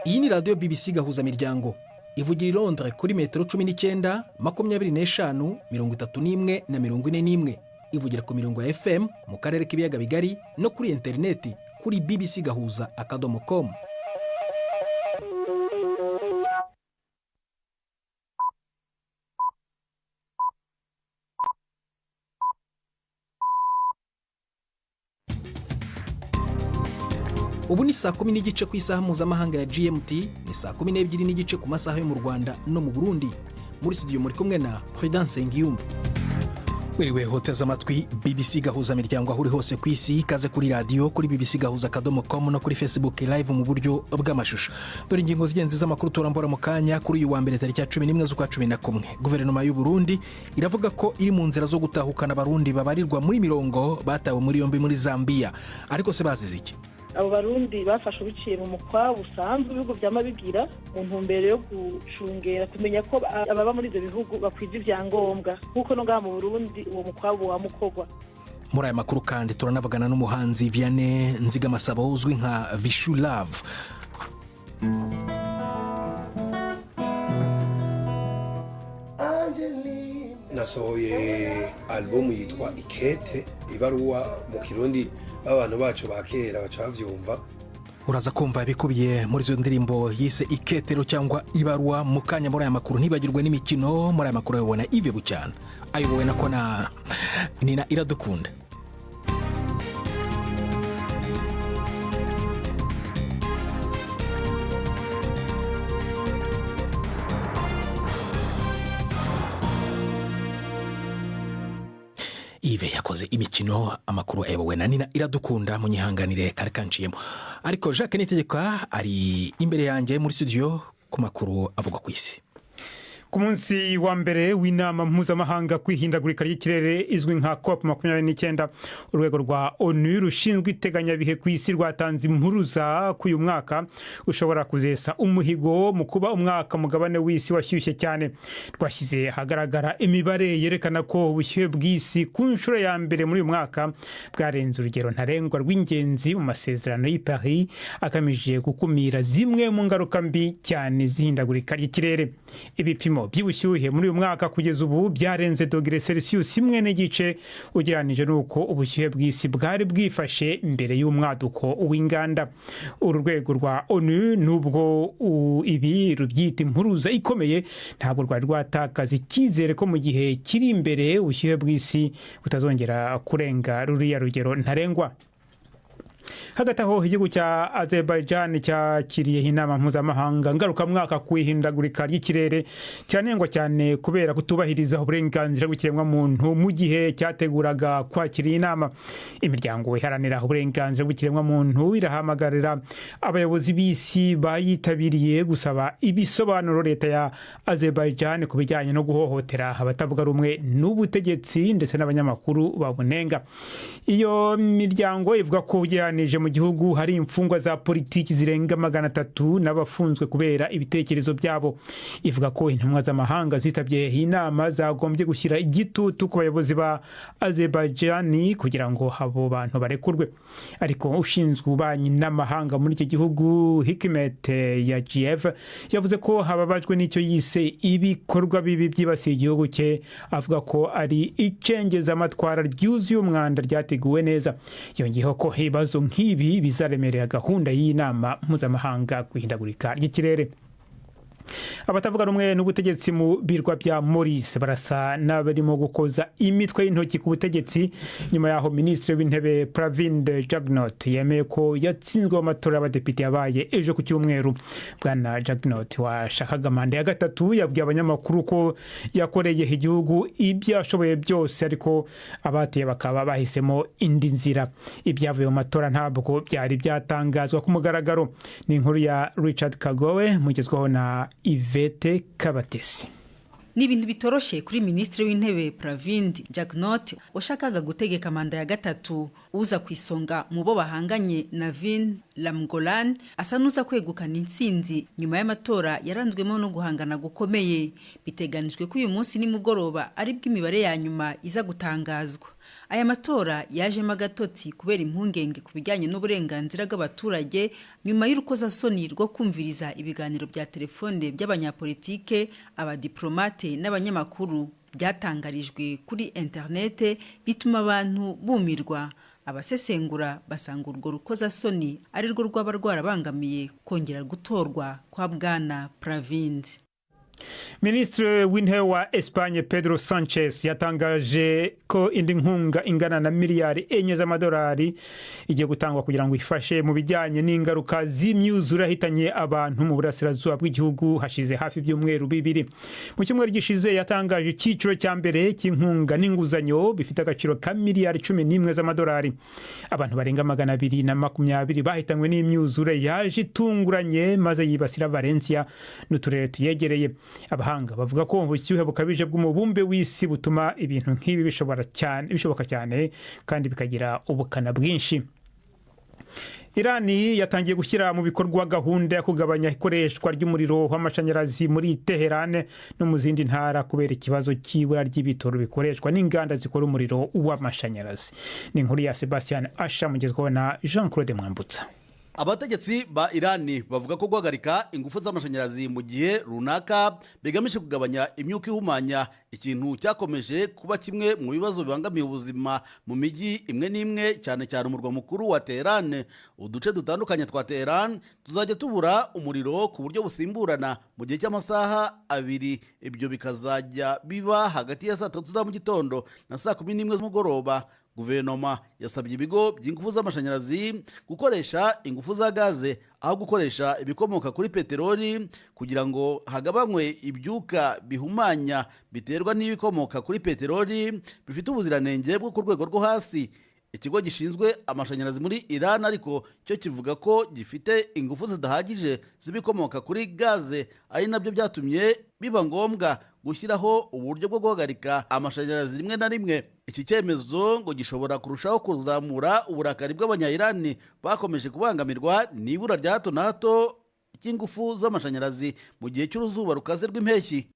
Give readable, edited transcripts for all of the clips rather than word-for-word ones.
Iyi ni radiyo BBC gahuza miryango ivugira i Londres kuri metero 19, 25, 31 na 41. Ivugira ku mirongo ya FM mu karere k'ibiyaga bigari no kuri interineti kuri bbcgahuza.com. Ubu ni saa 10:30 ku isaha mpuzamahanga ya GMT, ni saa 12:30 ku masaha yo mu Rwanda no mu Burundi. Muri studio muri kumwe na Prudence Ngiyumva. Wiriwe hoteza amatwi BBC gahuza miryango aho uri hose ku isi, kaze kuri radio kuri bbcgahuza.com no kuri Facebook live mu buryo bw'amashusho. Dore ingingo zigenzi z'amakuru turambora mu kanya kuri uyu wa mbere tariki ya 11 z'ukwa 11. Guverinoma y'u Burundi iravuga ko iri mu nzira zo gutahukana abarundi babarirwa muri mirongo batawe muri yombi muri Zambia. Ariko se bazize iki? Abo barundi bafashe biciye mu mukwa busanzwe ibihugu by'amabigira mu ntumbero yo gucungera kumenya ko ababa muri ibyo bihugu bakwije ivyangombwa nkuko no ngaha mu Burundi uwo mukwa wa mukogwa. Muri aya makuru kandi turanavugana n'umuhanzi Vianney Nzigamasabo uzwi nka Vishu Love. Nasohoye album yitwa Ikete, ibaruwa mu Kirundi abantu bacu bakera bacavyumva. Uraza kumva bikubiye muri zo ndirimbo yise Iketero cyangwa ibaruwa mu kanya. Muri aya makuru ntibagirwe n'imikino. Muri aya makuru yabona Ive Bucyana ayobowe na Kona Nina Iradukunda. Ive yakoze imikino, amakuru ayobowe na Nina Iradukunda, munyihanganire kare kanciyemo. Ariko Jacques Nitegeka ari imbere yanjye muri studio ku makuru avuga ku isi. Ku munsi wa mbere w'inama mpuzamahanga kwihindagurika ry'ikirere izwi nka COP29, urwego rwa ONU rushinzwe iteganyabihe ku isi rwatanze impuruza ku uyu mwaka ushobora kuzesa umuhigo mu kuba umwaka mugabane w'isi washyushye cyane. Rwashyize hagaragara imibare yerekana ko ubushyuhe bw'isi ku nshuro ya mbere muri uyu mwaka bwarenze urugero ntarengwa rw'ingenzi mu masezerano y'i Paris agamije gukumira zimwe mu ngaruka mbi cyane zihindagurika ry'ikirere. Ibipimo by'ubushyuhe muri uyu mwaka kugeza ubu byarenze dogere Celsius 1.5 ugereranije n'uko ubushyuhe bw'isi bwari bwifashe mbere y'umwaduko w'inganda. Uru rwego rwa ONU nubwo ibi rubyita impuruza ikomeye, ntabwo rwari rwatakaza icyizere ko mu gihe kiri imbere ubushyuhe bw'isi butazongera kurenga ruriya rugero ntarengwa. Hagati aho igihugu cya Azerbaijan cyakiriye inama mpuzamahanga ngarukamwaka ku ihindagurika ry'ikirere kiranengwa cyane kubera kutubahiriza uburenganzira bw'ikiremwa muntu mu gihe cyateguraga kwakira inama. Imiryango iharanira uburenganzira bw'ikiremwa muntu irahamagarira abayobozi b'isi bayitabiriye gusaba ibisobanuro leta ya Azerbaijan ku bijyanye no guhohotera abatavuga rumwe n'ubutegetsi ndetse n'abanyamakuru babunenga. Iyo miryango ivuga ko ugereranije mu gihugu hari imfungwa za politiki zirenga 300 n'abafunzwe kubera ibitekerezo byabo. Ivuga ko intumwa z'amahanga zitabye inama zagombye gushyira igitutu ku bayobozi ba Azerbaijan kugira ngo abo bantu barekurwe. Ariko ushinzwe ububanyi n'amahanga muri iki gihugu Hikmet Yajiyev yavuze ko hababajwe n'icyo yise ibikorwa bibi byibasiye igihugu cye, avuga ko ari icengeza amatwara ryuzuye umwanda ryateguwe neza. Yongeyeho ko ibibazo nk'ibi bizaremerera gahunda y'inama mpuzamahanga kwihindagurika ry'ikirere. Abatavuga rumwe n'ubutegetsi mu birwa bya Maurice barasa n'abarimo gukoza imitwe y'intoki ku butegetsi nyuma yaho Minisitiri w'Intebe Pravind Jugnauth yemeye ko yatsinzwe mu matora y'abadepite yabaye ejo ku cyumweru. Bwana Jugnauth washakaga manda ya gatatu yabwiye abanyamakuru ko yakoreye igihugu ibyashoboye byose, ariko abateye bakaba bahisemo indi nzira. Ibyavuye mu matora ntabwo byari byatangazwa ku mugaragaro. Ni inkuru ya Richard Kagowe mugezweho na Ivete Kabatesi. Ni ibintu bitoroshye kuri Minisitiri w'Intebe Pravind Jugnauth ushakaga gutegeka manda ya gatatu. Uza kwisonga mu bo bahanganye Navin Ramgolan asa nuza kwegukana intsinzi nyuma y'amatora yaranzwemo no guhangana gukomeye. Biteganijwe ko uyu munsi nimugoroba ari bw'imibare ya nyuma iza gutangazwa. aya matora yajemo agatotsi kubera impungenge ku bijyanye n'uburenganzira bw'abaturage nyuma y'urukozasoni rwo kumviriza ibiganiro bya telefone by'abanyapolitike, abadiplomate n'abanyamakuru byatangarijwe kuri interinete bituma abantu bumirwa. Abasesengura basanga urwo rukozasoni ari rwo rwaba rwarabangamiye kongera gutorwa kwa Bwana Pravind. Minisitiri w'intebe wa Espagne Pedro Sanchez yatangaje ko indi nkunga ingana na miliyari 4 z'amadolari igiye gutangwa kugira ngo ifashe mu bijyanye n'ingaruka z'imyuzure yahitanye abantu mu burasirazuba bw'igihugu hashize hafi by'umweru bibiri. Mu cyumweru gishize yatangaje icyiciro cya mbere cy'inkunga n'inguzanyo bifite agaciro ka miliyari 11 z'amadolari. Abantu barenga 220 bahitanywe n'imyuzure yaje itunguranye maze yibasira Valencia n'uturere tuyegereye. Abahanga bavuga ko ubushyuhe bukabije bw'umubumbe w'isi butuma ibintu nk'ibi bishoboka cyane kandi bikagira ubukana bwinshi. Irani yatangiye gushyira mu bikorwa gahunda yo kugabanya ikoreshwa ry'umuriro w'amashanyarazi muri Teheran no mu zindi ntara kubera ikibazo cy'ibura ry'ibitoro bikoreshwa n'inganda zikora umuriro w'amashanyarazi. Ni inkuru ya Sebastian Asha mugezweho na Jean-Claude Mwambutsa. Abategetsi ba Irani bavuga ko guhagarika ingufu z'amashanyarazi mu gihe runaka bigamije kugabanya imyuka ihumanya, ikintu cyakomeje kuba kimwe mu bibazo bibangamiye ubuzima mu mijyi imwe n'imwe, cyane cyane umurwa mukuru wa Teheran. Uduce dutandukanye twa Teheran tuzajya tubura umuriro ku buryo busimburana mu gihe cy'amasaha 2. Ibyo bikazajya biba hagati ya saa 3 za mu gitondo na saa 11 z'umugoroba. Guverinoma yasabye ibigo by'ingufu z'amashanyarazi gukoresha ingufu za gaze aho gukoresha ibikomoka kuri peteroli kugira ngo hagabanywe ibyuka bihumanya biterwa n'ibikomoka kuri peteroli bifite ubuziranenge bwo ku rwego rwo hasi. Ikigo gishinzwe amashanyarazi muri Iran ariko cyo kivuga ko gifite ingufu zidahagije zibikomoka kuri gaze, ari nabyo byatumye biba ngombwa gushyiraho uburyo bwo guhagarika amashanyarazi rimwe na rimwe. Iki cyemezo ngo gishobora kurushaho kuzamura uburakari bw'abanya-Iran bakomeje kubangamirwa n'ibura rya hato na hato cy'ingufu z'amashanyarazi mu gihe cy'uruzuba rukaze rw'impeshyi.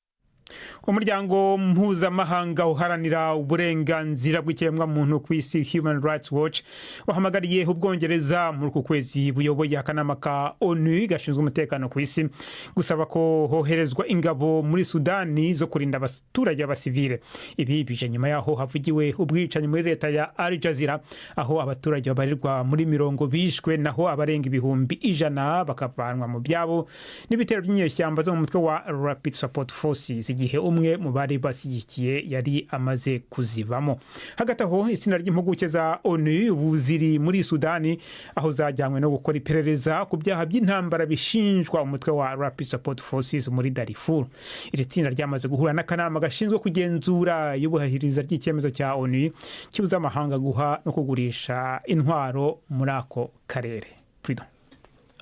Umuryango mpuzamahanga uharanira uburenganzira bw'ikiremwamuntu ku isi Human Rights Watch wahamagariye Ubwongereza muri ku kwezi buyoboye akanama ka ONU gashinzwe umutekano ku isi gusaba ko hoherezwa ingabo muri Sudani zo kurinda abaturage b'abasivile. Ibi bije nyuma yaho havugiwe ubwicanyi muri leta ya Al Jazeera aho abaturage babarirwa muri 40 bishwe naho abarenga 100 bakavanwa mu byabo n'ibitero by'inyeshyamba zo mu mutwe wa Rapid Support Forces igihe umwe mu bari bashyigikiye yari amaze kuzivamo. Hagati aho itsinda ry'impuguke za ONU ubu ziri muri Sudani aho zajyanywe no gukora iperereza ku byaha by'intambara bishinjwa umutwe wa Rapid Support Forces muri Darfur. Iri tsinda ryamaze guhura n'akanama gashinzwe kugenzura y'ubuhahiriza ry'icyemezo cya ONU kibuza amahanga guha no kugurisha intwaro muri ako karere.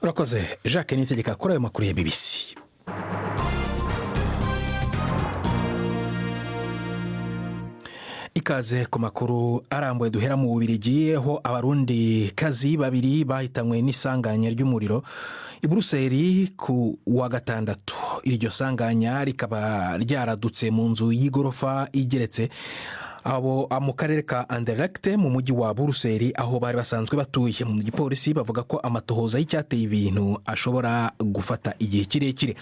Urakoze Jacques Nitegeka kuri ayo makuru ya BBC. Ikaze ku makuru arambuye duhera mu Bubiligi aho abarundi kazi babiri bahitanywe n'isanganya ry'umuriro i Buruseli ku wa gatandatu. Iryo sanganya rikaba ryaradutse mu nzu y'igorofa igeretse abo mu karere ka Anderlecht mu mujyi wa Buruseli aho bari basanzwe batuye. Mu gipolisi bavuga ko amatohoza y'icyateye ibintu ashobora gufata igihe kirekire.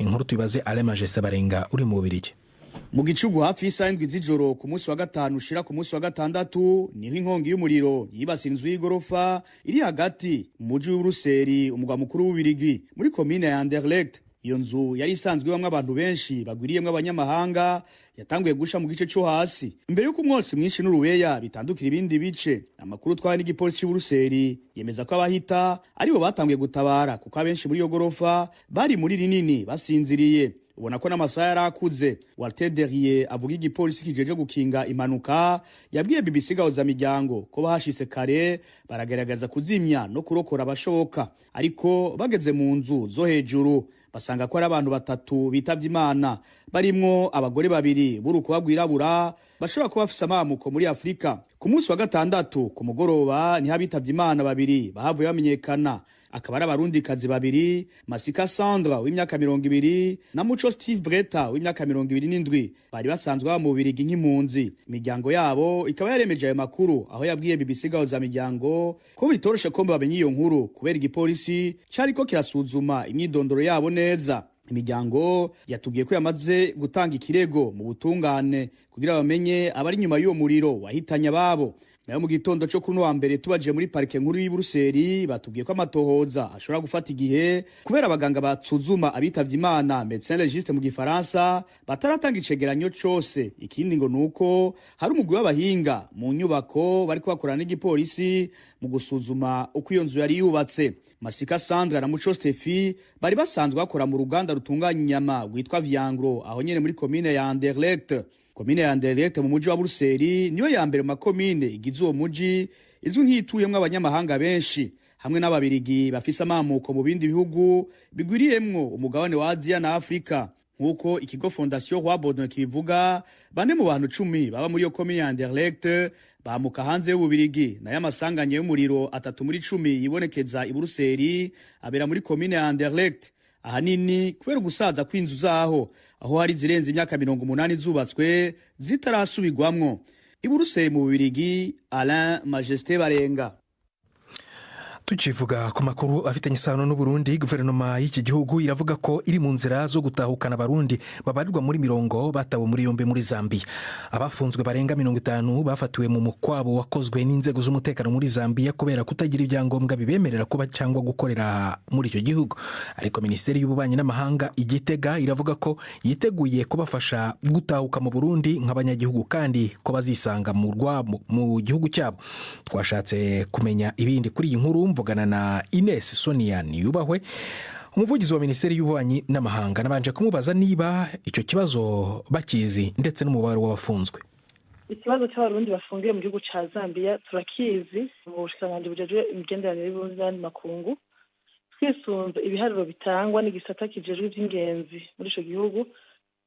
Inkuru tubibaze Alain Majesté Barenga uri mu Bubiligi. Mu gicugu hafi y'isaha 7 z'ijoro ku munsi wa gatanu ushira ku munsi wa gatandatu niho inkongi y'umuriro yibasira inzu y'igorofa iri hagati mu mujyi w'Buruseli umugwa mukuru w'Ububiligi muri komine ya Anderlecht. Iyo nzu yari isanzwe bamwe abantu benshi bagwiriyemwe abanyamahanga yatanguye gusha mu gice cyo hasi imbere y'uko umwotsi mwinshi n'urubeya bitandukira ibindi bice. Amakuru twaye n'igipolisi cy'Uburuseli yemeza ko abahita aribo batanguye gutabara kuko abenshi muri iyo gorofa bari muri rinini basinziriye. Ubona ko n'amasaha yarakuze. Walter Derrier avuga igipolisi kijeje gukinga impanuka yabwiye BBC gahuza miryango ko bahashise kare baragerageza kuzimya no kurokora abashoboka, ariko bageze mu nzu zo hejuru basanga ko ari abantu 3 bitavye Imana barimwo abagore 2 b'urukuba rwirabura bashobora kuba bafise amamuko muri Afrika. Ku munsi wa gatandatu ku mugoroba niho abitavye Imana 2 bahavuye bamenyekana akaba ari abarundikazi babiri, Masika Sandra w'imyaka 20 na Muco Steve Breta w'imyaka 27 bari basanzwe baba mu Bubiligi nk'impunzi. Imiryango yabo ikaba yaremeje ayo makuru aho yabwiye BBC gahuza miryango ko bitoroshe ko bamenye iyo nkuru kubera igipolisi cariko kirasuzuma imyidondoro yabo neza. Imiryango yatubwiye ko yamaze gutanga ikirego mu butungane kugira bamenye abari nyuma y'uwo muriro wahitanye ababo. Nayo mu gitondo cyo kuno wa mbere tubaje muri parike nkuru y'Iburuseli batubwiye ko amatohoza ashobora gufata igihe kubera abaganga batsuzuma abitavye Imana médecin légiste mu gifaransa bataratanga icegeranyo cose. Ikindi ngo nuko hari umugwi w'abahinga mu nyubako bari bakorana n'igipolisi mu gusuzuma uko iyo nzu yari yubatse. Masika Sandra na Muco Stefi bari basanzwe bakora mu ruganda rutunganya inyama rwitwa Viangro aho nyene muri commune ya Anderlecht. Komine ya Anderlecht mu muji wa Buruseli niyo ya mbere mu makomine igize uwo muji izwi nk'ituyemwo abanyamahanga benshi hamwe n'ababirigi bafise amamuko mu bindi bihugu bigwiriyemwo umugabane wa Asia na Afrika. Nkuko ikigo Fondation Roi Baudouin kibivuga, bane mu bantu 10 baba muri iyo komine ya Anderlecht bamuka hanze y'Ububirigi, nayo amasanganya y'umuriro 3 muri 10 yibonekeza i Buruseli abera muri komine ya Anderlecht. Ahanini kubera gusaza kw'inzu zaho aho hari zirenze imyaka 80 zubatswe zitarasubirwamwo. I Buruseli mu Bubiligi, Alain Majesté Barenga. Tukivuga ku makuru afitanye isano n'Uburundi, guverinoma y'iki gihugu iravuga ko iri mu nzira zo gutahukana abarundi babarirwa muri 100 batawe muri yombe muri Zambia. Abafunzwe barenga 50 bafatiwe mu mukwabo wakozwe n'inzego z'umutekano muri Zambia kubera kutagira ibyangombwa bibemerera kuba cyangwa gukorera muri icyo gihugu. Ariko Minisiteri y'Ububanyi n'Amahanga igitega iravuga ko yiteguye kubafasha gutahuka mu Burundi nk'abanyagihugu kandi ko bazisanga mu gihugu cyabo. Twashatse kumenya ibindi kuri iyi nkuru mvugana na Ines Sonia Niyubahwe, umuvugizi wa Minisiteri y'Ububanyi n'Amahanga, nabanje kumubaza niba icyo kibazo bakizi ndetse n'umubare w'abafunzwe. Ikibazo cy'abarundi bafungiye mu gihugu ca Zambia turakizi mu bushikiranganji bujejwe imigenderanire y'Uburundi n'andi makungu. Twisunze ibiharuro bitangwa n'igisata kijejwe iby'ingenzi muri ico gihugu,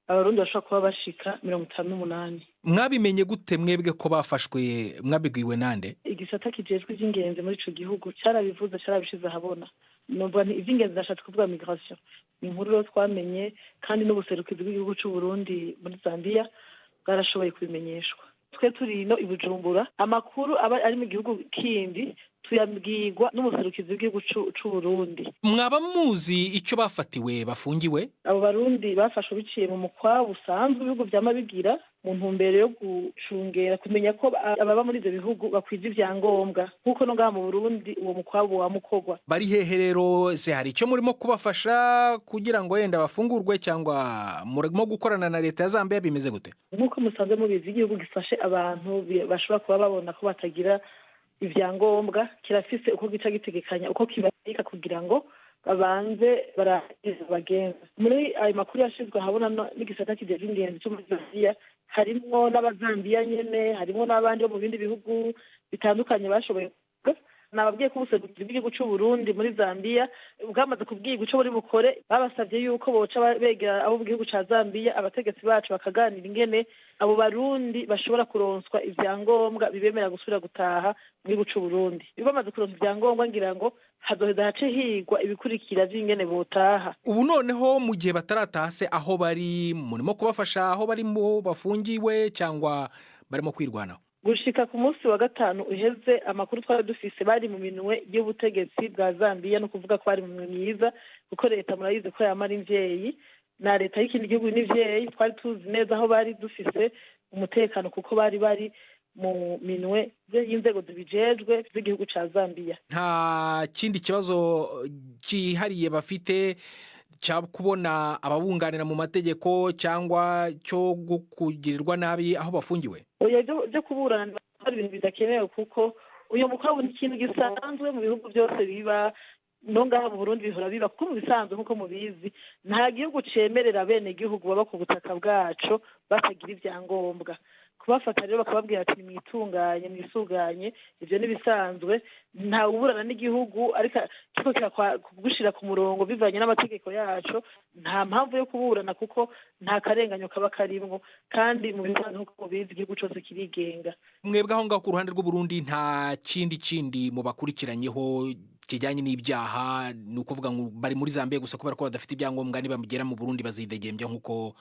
abarundi bashobora kuba bashika 58. Mwabimenye gute mwebwe ko bafashwe? Mwabigwiwe nande? Igisata kijejwe iby'ingenzi muri ico gihugu cyarabivuze, cyarabishize ahabona. Numva nti iby'ingenzi nashatse kuvuga migration. Ni inkuru twamenye kandi n'ubuserukizi bw'igihugu cy'u Burundi muri Zambia bwarashoboye kubimenyeshwa. Twe turi no i Bujumbura, amakuru aba ari mu gihugu kindi tuyabwirwa n'umuserukizi w'igihugu cy'u Burundi. Mwaba muzi icyo bafatiwe bafungiwe? Abo barundi bafashwe biciye mu mukwabo usanzwe ibihugu vyama bigira mu ntumbero yo gucungera kumenya ko ababa muri ivyo bihugu bakwije ivyangombwa nkuko no ngaha mu Burundi uwo mukwabo wamukorwa. Bari hehe rero? Se hari icyo murimo kubafasha kugira ngo yenda bafungurwe cyangwa murimo gukorana na leta ya Zambia bimeze gute? Nkuko musanze mubizi igihugu gifashe abantu bashobora kuba babona ko batagira ivyangombwa, kirafise uko gica gitegekanya uko kibarika kugira ngo babanze barahiza bagenza. Muri ayo makuru yashizwe habona n'igisata kijejwe ingenzi cyo muri Zambia, harimo n'abazambiya nyene, harimo n'abandi bo mu bindi bihugu bitandukanye bashoboye. Nababwiye ko ubuserukizi bw'igihugu cy'u Burundi muri Zambia bwamaze kubwirwa ico buri bukore, babasavye yuko boca begera abo mu gihugu ca Zambia abategetsi bacu bakaganira ingene abo barundi bashobora kuronswa ivyangombwa bibemera gusubira gutaha mu gihugu cy'u Burundi. Bamaze kuronka ivyangombwa ngira ngo hazoheza hace higwa ibikurikira vy'ingene botaha. Ubu noneho mu gihe bataratase aho bari, murimo kubafasha aho barimo bafungiwe cyangwa barimo kwirwanaho? Gushika ku munsi wa gatanu uheze amakuru twari dufise bari mu minwe y'ubutegetsi bwa Zambia, no kuvuga ko bari mu minwe myiza kuko leta murayize ko yamara imvyeyi na leta y'ikindi gihugu n'ivyeyi. Twari tuzi neza aho bari dufise umutekano kuko bari mu minwe y'inzego zibijejwe z'igihugu ca Zambia. Nta kindi kibazo kihariye bafite cya kubona ababunganira mu mategeko cyangwa cyo kugirirwa nabi aho bafungiwe? Oya, byo kuburana ari ibintu bidakenewe kuko uyu mukwabu ni ikintu gisanzwe mu bihugu byose biba, no ngaha mu Burundi bihora biba kuko mu bisanzwe nkuko mubizi nta gihugu cemerera bene gihugu baba ku butaka bwaco batagira ivyangombwa. Kubafata rero bakababwira ati mwitunganye mwisuganye, ivyo nibisanzwe, nta uburana n'igihugu ariko kiko kiragushira ku murongo bivanye n'amategeko yaco. Nta mpamvu yo kuburana kuko nta karenganyo kaba karimwo, kandi mu bisanzwe nkuko mubizi igihugu cose kirigenga. Mwebwe aho ngaho ku ruhande rw'u Burundi nta kindi mu bakurikiranyeho kijyanye n'ibyaha ni ukuvuga ngo bari muri Zambia gusa kubera ko badafite ibyangombwa nibagera mu Burundi bazidegembya nk'uko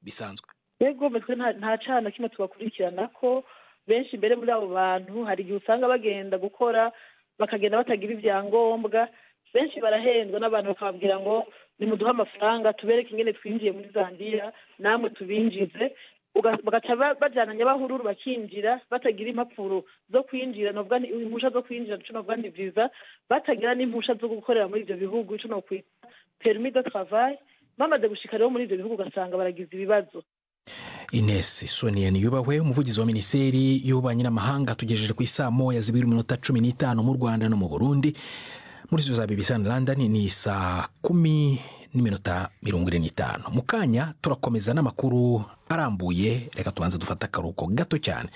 bisanzwe? Yego metwe nta cana kimwe tubakurikirana ko benshi mbere muri abo bantu hari igihe usanga bagenda gukora bakagenda batagira ibyangombwa. Benshi barahendwa n'abantu bakababwira ngo nimuduhe amafaranga tubereke ingene twinjiye muri Zambia namwe tubinjize, bagaca bajana nyabahururu bakinjira batagira impapuro zo kwinjira, novuga ni impusha zo kwinjira, cyo novuga ni visa, batagira n'impusha zo gukorera muri ivyo bihugu, cyo no kwita permis de travail. Bamaze gushika rero muri ivyo bihugu ugasanga baragize ibibazo. Ines Sonia Niyubahwe, umuvugizi wa Minisiteri y'Ububanyi n'Amahanga, tugejeje ku isaa 1:15 mu Rwanda no mu Burundi. Muri studio za BBC London ni saa 10:45. Mu kanya turakomeza n'amakuru arambuye. Reka tubanze dufata akaruhuko gato cyane.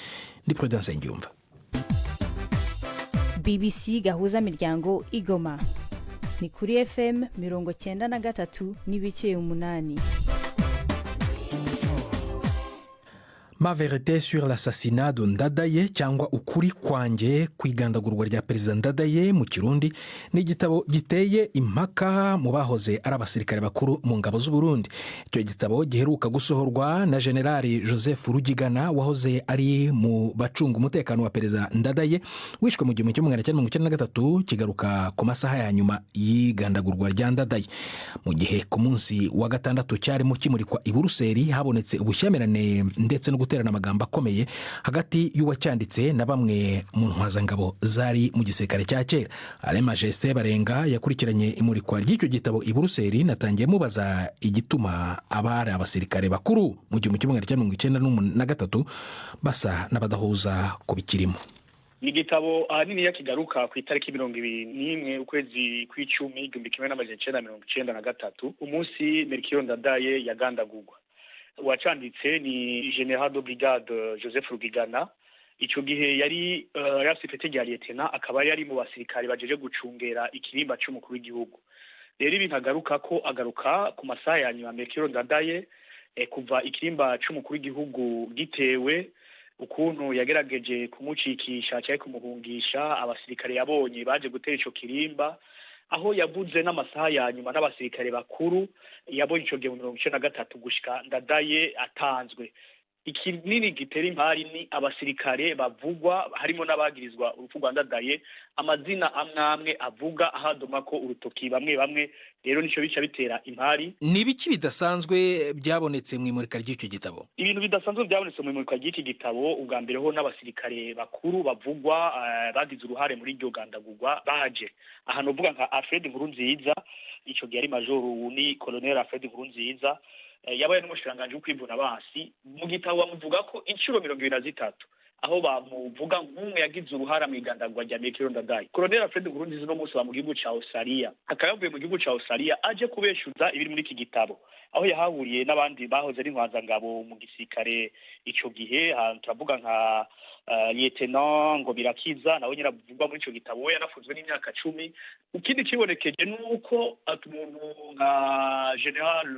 Ndi Prudence Ngiyumva. BBC gahuza miryango Igoma ni kuri FM 93.8. Ma vérité sur l'assassinat de Ndadaye cyangwa ukuri kwanjye kwigandagurwa rya Perezida Ndadaye mu Kirundi ni igitabo giteye impaka mu bahoze ari abasirikare bakuru mu ngabo z'u Burundi. Icyo gitabo giheruka gusohorwa na Generali Joseph Rugigana wahoze ari mu bacunga umutekano wa Perezida Ndadaye wishwe mu 1993, kigaruka ku masaha ya nyuma y'igandagurwa rya Ndadaye. Mu gihe ku munsi wa gatandatu cyari mu kimurikwa i Buruseli habonetse ubushyamirane ndetse no guterana amagambo akomeye hagati y'uwacyanditse na bamwe mu ntwazangabo zari mu gisirikare cya kera. Alain Majesté Barenga yakurikiranye imurikwa ry'icyo gitabo i Buruseli. Natangiye mubaza igituma abari abasirikare bakuru mu 1993 basa n'abadahuza ku bikirimo. Igitabo ahanini yakigaruka ku itariki 21 ukwezi kw'icumi 1993, umunsi Melchior Ndadaye yagandagurwa. Uwacanditse ni General de Brigade Joseph Rugigana. Icyo gihe yari secrétaire de lieutenant, akaba yari mu basirikare bajeje gucungera ikirimba cy'umukuru w'igihugu. Rero ibintu agaruka ku masaha ya nyuma Melchior Ndadaye kuva ikirimba cy'umukuru w'igihugu gitewe, ukuntu yagerageje kumucikisha cyangwa kumuhungisha abasirikare yabonye baje gutera ico kirimba, aho yavuze n'amasaha ya nyuma n'abasirikare bakuru yabonye ico gihe mu 1993 gushika Ndadaye atanzwe. Ikinini gitera impari ni abasirikare bavugwa harimo n'abagirizwa urupfu rwa Ndadaye, amazina amwe avuga ahadoma ko urutoki bamwe. Rero nico bica bitera impari. Ni biki bidasanzwe byabonetse mu imurika ry'icyo gitabo? Ibintu bidasanzwe byabonetse mu imurika ry'iki gitabo, ubwa mbere ho n'abasirikare bakuru bavugwa bagize uruhare muri iryo gandagurwa baje. Aha novuga nka Alfred Nkurunziza, ico gihe ari major ni Colonel Alfred Nkurunziza, yabaye n'umushiranganje w'ukwivuna basi. Mu gitabo bamuvuga ko inshuro 23 aho bamuvuga nk'umwe yagize uruhara mu igandagurwa rya Melchior Ndadaye. Colonel Alfred Nkurunziza no musi wa mu gihugu ca Australia, akaba yavuye mu gihugu ca Australia aje kubeshuza ibiri muri iki gitabo, aho yahahuriye n'abandi bahoze ari ntwazangabo mu gisirikare ico gihe. Turavuga nka Lieutenant Ngobirakiza nawe nyira buvugwa muri ico gitabo, we yanafunzwe n'imyaka 10. Ukindi kibonekeje nuko umuntu nka General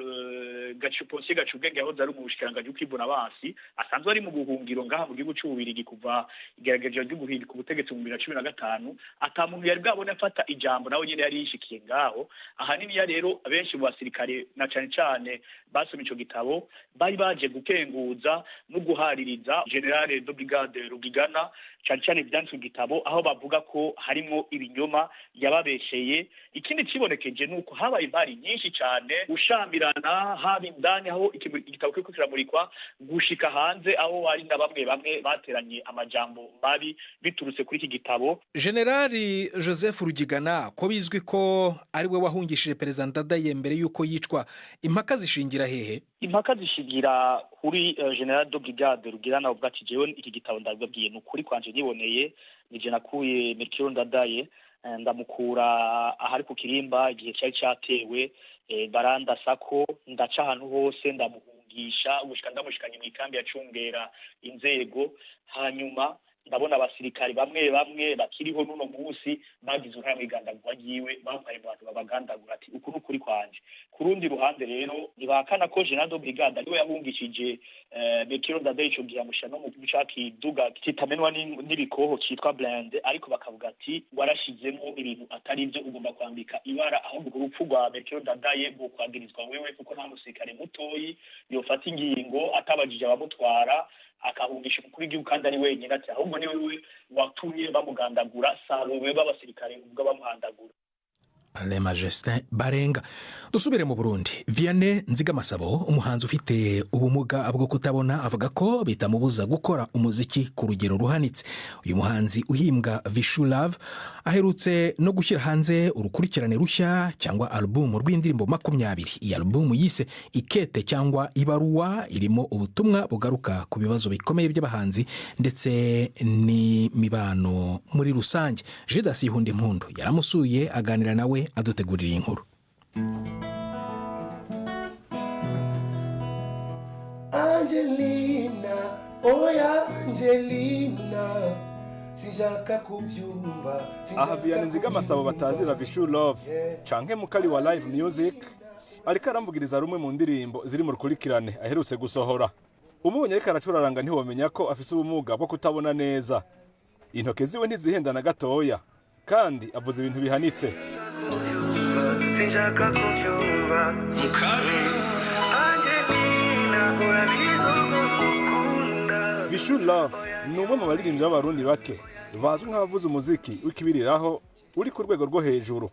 Gachuponsi Gachubwenge yahoze ari umushikiranganje w'ukwivuna basi, asanzwe ari mu buhungiro ngaha mu gihugu cy'Ububirigi kuva igerageje ryo guhirika ubutegetsi mu 2015. Ata muntu yari bwabone afata ijambo, nawe nyine yari yishikiye ngaho. Ahanini ya rero abenshi mu basirikare na cyane basomye ico gitabo bari baje gukenguza no guhaririza General de Brigade Rugigana cyane byanditswe igitabo, aho bavuga ko harimo ibinyoma yababesheye. Ikindi kibonekeje nuko habaye impari nyinshi cyane, gushambirana haba indani aho igitabo kiko kiramurikwa gushika hanze, aho ari na bamwe bateranye amajambo mabi biturutse kuri iki gitabo. Generali Joseph Rugigana ko bizwi ko ari we wahungishije Perezida Ndadaye mbere yuko yicwa, impaka zishingira hehe? Impaka zishingira kuri General de Brigade Rugigana ubwo ati jewe iki gitabo ndababwiye n'ukuri kwanje niboneye, nije nakuye Melchior Ndadaye ndamukura ahari ku kirimba igihe cyari cyatewe, barandasako ndaca ahantu hose ndamuhungisha gushika ndamushikanye mu ikambi ya Cungera inzego, hanyuma ndabona abasirikari bamwe bakiriho n'uno munsi bagize uruhare mw'igandagurwa ryiwe bambaye mu bantu babagandagura ati uku ni ukuri kwanje. Ku rundi ruhande rero ntibahakana ko General de Brigade ariwe yahungishije Melchior Ndadaye ico gihe amushira no mu ca kiduga kitamenwa n'ibikoho kitwa blende, ariko bakavuga ati warashizemo ibintu atari byo, ugomba kwambika ibara, ahubwo urupfu rwa Melchior Ndadaye bwo kwagirizwa wewe kuko nta musirikare mutoyi yofata ingingo atabajije abamutwara akahungisha umukuru w'igihugu kandi ari wenyine, ati ahubwo ni wewe watumye bamugandagura, sabo wewe b'abasirikare ubwo bamuhandagura. Le Majestin Barenga. Dusubire mu Burundi. Vianney Nzigamasabo, umuhanzi ufite ubumuga bwo kutabona, avuga ko bitamubuza gukora umuziki ku rugero ruhanitse. Uyu muhanzi uhimbwa Vishu Love aherutse no gushyira hanze urukurikirane rushya cyangwa album rw'indirimbo 20. Iyi album yise Ikete cyangwa Ibaruwa irimo ubutumwa bugaruka ku bibazo bikomeye by'abahanzi ndetse n'imibano muri rusange. Judas Ihundimpundu yaramusuye aganira nawe adutegurira inkuru. Angelina, oya Angelina, sinshaka kuvyumva. Aha Vianney Nzigamasabo batazira Vishu Love canke mukali wa live music ariko aramvugiriza rumwe mu ndirimbo ziri mu rukurikirane aherutse gusohora. Umubonye ariko aracuraranga ntiwomenya ko afise ubumuga bwo kutabona neza. Intoke ziwe ntizihenda na gatoya kandi avuze ibintu bihanitse. Sinshaka kubyumva Vishu Love ni umwe mu baririmbyi b'abarundi bake bazwi nk'abavuza umuziki w'ikibiriraho uri ku rwego rwo hejuru.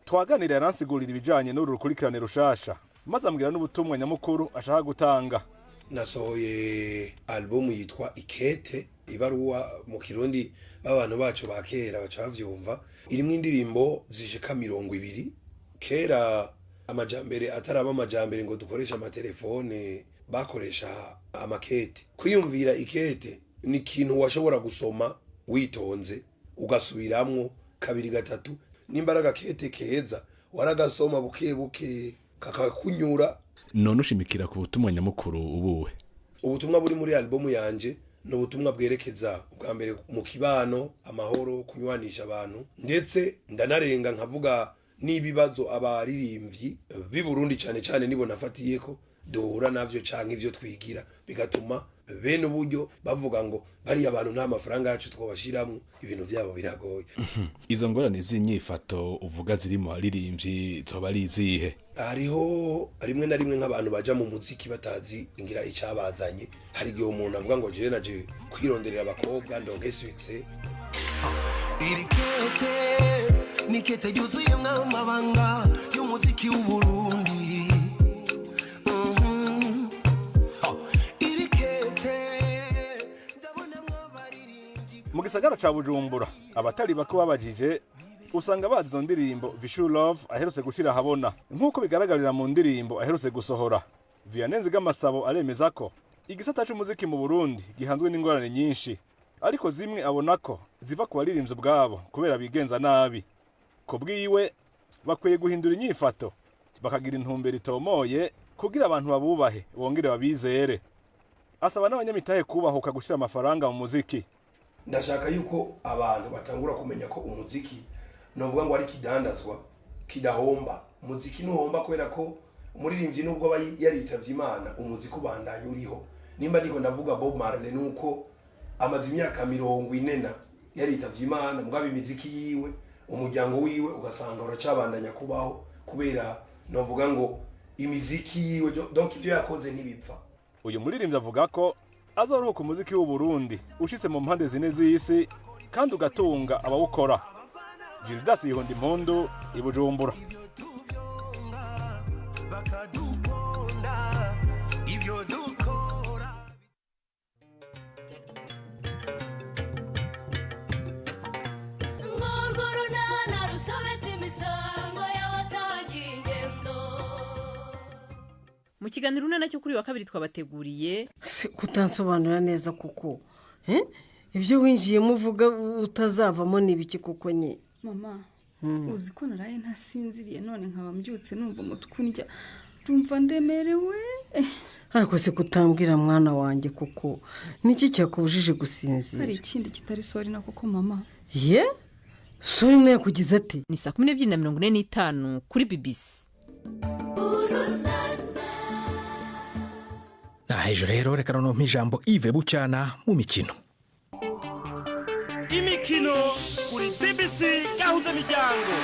Twaganiriye aransigurira ibijanye n'uru rukurikirane rushasha maze ambwira n'ubutumwa nyamukuru ashaka gutanga. Nasohoye album yitwa Ikete, ibaruwa mu Kirundi b'abantu bacu bakera bacavyumva, irimo indirimbo zishika 20. Kera amajambere ataraba amajambere ngo dukoresha amatelefone, bakoresha amakete. Kwiyumvira ikete ni ikintu washobora gusoma witonze ugasubiramwo kabiri gatatu, n'imbaraga kete keza waragasoma buke buke kakakunyura. None ushimikira ku butumwa nyamukuru ubuwe? Ubutumwa buri muri album yanje no butumwa bwerekeza ubwa mbere mu kibano, amahoro, kunywanisha abantu, ndetse ndanarenga nkavuga n'ibibazo abaririmbyi b'i Burundi cyane cyane nibo nafatiye ko duhura navyo canke ivyo twigira, bigatuma bene uburyo bavuga ngo bari abantu nta mafaranga yacu twobashiramwe, ibintu byabo biragoye. Izo ngorane z'inyifato uvuga ziri mu baririmbyi zoba ari izihe? Hariho rimwe na rimwe nk'abantu baja mu muziki batazi ingira icabazanye. Hari igihe umuntu avuga ngo je naje kwironderera abakobwa ndonke success. Irikete nikete yuzuye mwamabanga y'umuziki w'u Burundi. Mu gisagara ca Bujumbura abatari bako babajije usanga bazi izo ndirimbo Vishu Love aherutse gushira habona. Nk'uko bigaragarira mu ndirimbo aherutse gusohora, Vianney Nzigamasabo aremeza ko igisata c'umuziki mu Burundi gihanzwe n'ingorane nyinshi, ariko zimwe abona ko ziva ku baririmbyi ubwabo kubera bigenza nabi. Ko bwiwe bakwiye guhindura inyifato bakagira intumbero itomoye kugira abantu babubahe bongere babizere. Asaba n'abanyamitahe kubahuka gushira amafaranga mu muziki. Ndashaka yuko abantu batangura kumenya ko umuziki novuga ngo ari kidandazwa kidahomba. Umuziki ntuhomba kubera ko umuririmbyi nubwo aba yaritavye Imana, umuziki ubandanya uriho. Nimba ndiko ndavuga Bob Marley nuko amaze imyaka 40 yaritavye Imana, mugabo imiziki yiwe umuryango wiwe ugasanga uracabandanya kubaho kubera novuga ngo imiziki yiwe, donc ivyo yakoze ntibipfa. Uyu muririmbyi avuga ko azoruhuka umuziki w'u Burundi ushitse mu mpande zine z'isi kandi ugatunga abawukora. Judas Ihundimpundu, i Bujumbura. Mu kiganiro nacyo kuri wa kabiri twabateguriye kutansobanura neza kuko ibyo winjiyemo uvuga utazavamo n'ibiki kuko nye. Mama, uzi ko naraye ntasinziriye none nkaba mbyutse numva umutwe undya, rumva ndemerewe ariko se kutambwira mwana wanjye kuko niki cyakubujije gusinzira? hari ikindi kitari sori na kuko mama. Ye? Sori nayo kugize ati? Ni 12:45 kuri BBC. Hejuru rero reka noneho ijambo Yves Bucyana mu mikino. Imikino kuri BBC gahuza miryango.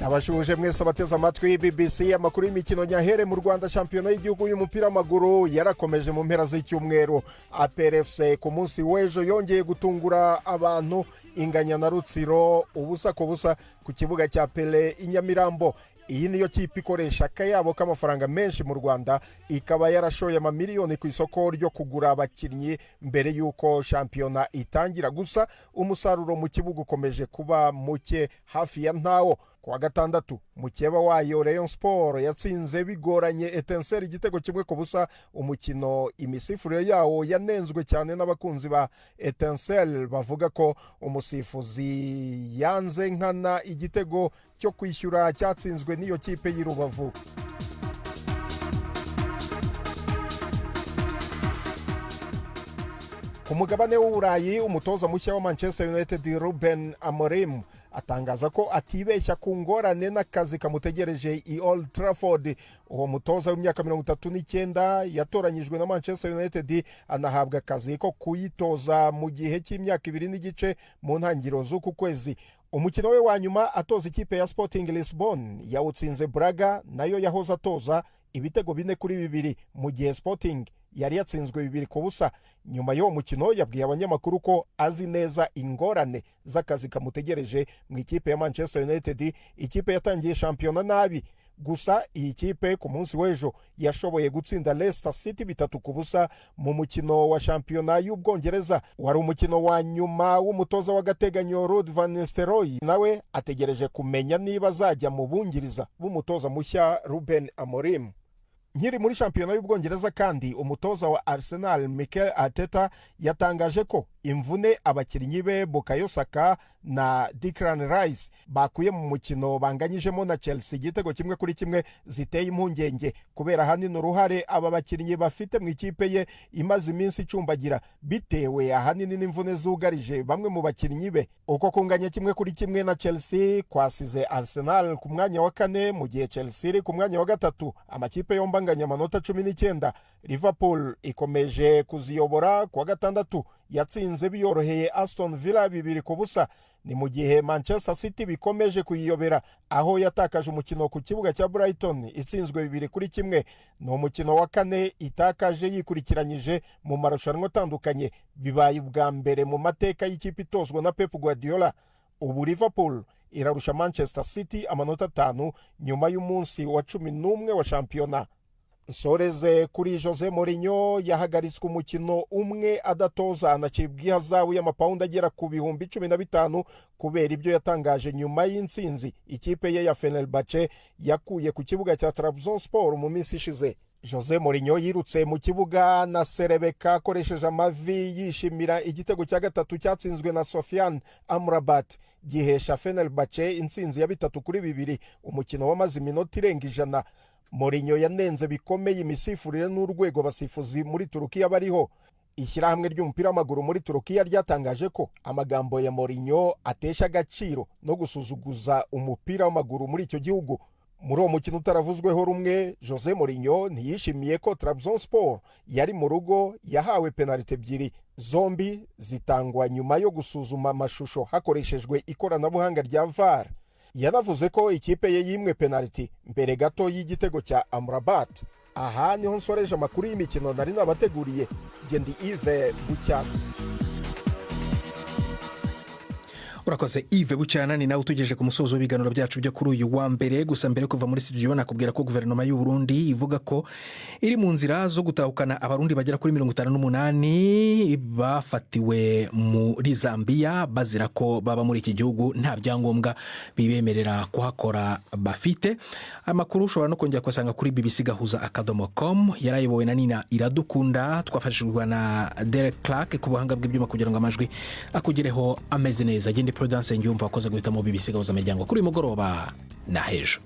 Abashuje mwese abateze amatwi BBC amakuru y'imikino nyahere mu Rwanda. Shampiyona y'igihugu y'umupira w'amaguru yarakomeje mu mpera z'icyumweru. APR FC ku munsi w'ejo yongeye gutungura abantu inganya na Rutsiro ubusa ku busa ku kibuga cya Pele i Nyamirambo. Iyi niyo kipe ikoresha akayabo k'amafaranga menshi mu Rwanda, ikaba yarashoye amamiliyoni ku isoko ryo kugura abakinnyi mbere y'uko shampiyona itangira. Gusa umusaruro mu kibuga ukomeje kuba muke hafi ya ntawo. Kuwa gatandatu mukeba wayo Rayon Sport yatsinze bigoranye Etincelle igitego kimwe ku busa. Umukino imisifurire yawo yanenzwe cyane n'abakunzi ba Etincelle bavuga ko umusifuzi yanze nkana igitego cyo kwishyura cyatsinzwe n'iyo kipe y'i Rubavu. Ku mugabane w'Uburayi umutoza mushya wa Manchester United Ruben Amorim atangaza ko atibeshya ku ngorane n'akazi kamutegereje i Old Trafford. Uwo mutoza w'imyaka 39 yatoranyijwe na Manchester United anahabwa akazi ko kuyitoza mu gihe cy'imyaka 2 n'igice mu ntangiriro z'uku kwezi. Umukino we wa nyuma atoza ikipe ya Sporting Lisbon yawutsinze Braga, nayo yahoze atoza ibitego 4-2 mu gihe Sporting yari yatsinzwe 2-0. Nyuma y'uwo mukino yabwiye abanyamakuru ko azi neza ingorane z'akazi kamutegereje mu ikipe ya Manchester United. Ikipe yatangiye shampiyona nabi, gusa iyi kipe ku munsi w'ejo yashoboye gutsinda Leicester City 3-0 mu mukino wa shampiyona y'Ubwongereza. Wari umukino wa nyuma w'umutoza w'agateganyo Ruud van Nistelrooy, nawe ategereje kumenya niba azajya mu bungiriza b'umutoza mushya Ruben Amorim. Nkiri muri shampiyona y'Ubwongereza kandi umutoza wa Arsenal Mikel Arteta yatangaje ko imvune abakinnyi be Bukayo Saka na Declan Rice bakuye mu mukino banganyijemo na Chelsea igitego 1-1 ziteye impungenge kubera ahanini uruhare aba bakinnyi bafite mu ikipe ye imaze iminsi icumbagira bitewe ahanini n'imvune zugarije bamwe mu bakinnyi be. Uko kunganya 1-1 na Chelsea kwasize Arsenal ku mwanya wa 4 mu gihe Chelsea iri ku mwanya wa 3. Amakipe yombanganya amanota 19. Liverpool ikomeje kuziyobora kwa gatandatu yatsinze biyoroheye Aston Villa 2-0. Ni mu gihe Manchester City bikomeje kuyiyobera aho yatakaje umukino ku kibuga cya Brighton itsinzwe 2-1. Ni umukino wa 4 itakaje yikurikiranyije mu marushanwa atandukanye, bibaye ubwa mbere mu mateka y'ikipe itozwa na Pep Guardiola. Ubu Liverpool irarusha Manchester City amanota 5 nyuma y'umunsi wa 11 wa shampiyona. Nsoreze kuri Jose Mourinho yahagaritswe umukino umwe adatoza, anacibwa ihazabu y'amapawundi agera ku 15,000 kubera ibyo yatangaje nyuma y'intsinzi ikipe ye ya Fenerbahce yakuye ku kibuga cya Trabzonspor mu minsi ishize. Jose Mourinho yirutse mu kibuga na Serebeka akoresheje amavi yishimira igitego cya gatatu cyatsinzwe na Sofiane Amrabat gihesha Fenerbahce intsinzi ya 3-2. Umukino wamaze iminota irenga 100. Mourinho yanenze bikomeye imisifurire n'urwego abasifuzi muri Turukiya bariho. Ishyirahamwe ry'umupira w'amaguru muri Turukiya ryatangaje ko amagambo ya Mourinho atesha agaciro no gusuzuguza umupira w'amaguru muri icyo gihugu. Muri uwo mukino utaravuzweho rumwe, Jose Mourinho ntiyishimiye ko Trabzonspor yari mu rugo yahawe penaliti 2. Zombi zitangwa nyuma yo gusuzuma amashusho hakoreshejwe ikoranabuhanga rya VAR. Yanavuze ko ikipe ye yimwe penaliti mbere gato y'igitego cya Amrabat. Aha niho nsoreje amakuru y'imikino nari nabateguriye. Gendi Yves Bucyana. Urakoze Yves Bucyana, ni nawe utugejeje ku musozo w'ibiganiro byacu byo kuri uyu wa mbere. Gusa mbere kuva muri studio nakubwira ko guverinoma y'u Burundi ivuga ko iri mu nzira zo gutahukana abarundi bagera kuri 58 bafatiwe muri Zambia bazira ko baba muri iki gihugu nta byangombwa bibemerera kuhakora bafite. Amakuru ushobora no kongera kusanga kuri bbc.gahuza.com. yarayobowe na Nina Iradukunda, twafashijwe na Derek Clark ku buhanga bw'ibyuma kugira ngo amajwi akugereho ameze neza. Gende Prudence Ngiyumva wakoze guhitamo BBC Gahuza Miryango kuri mugoroba na hejo.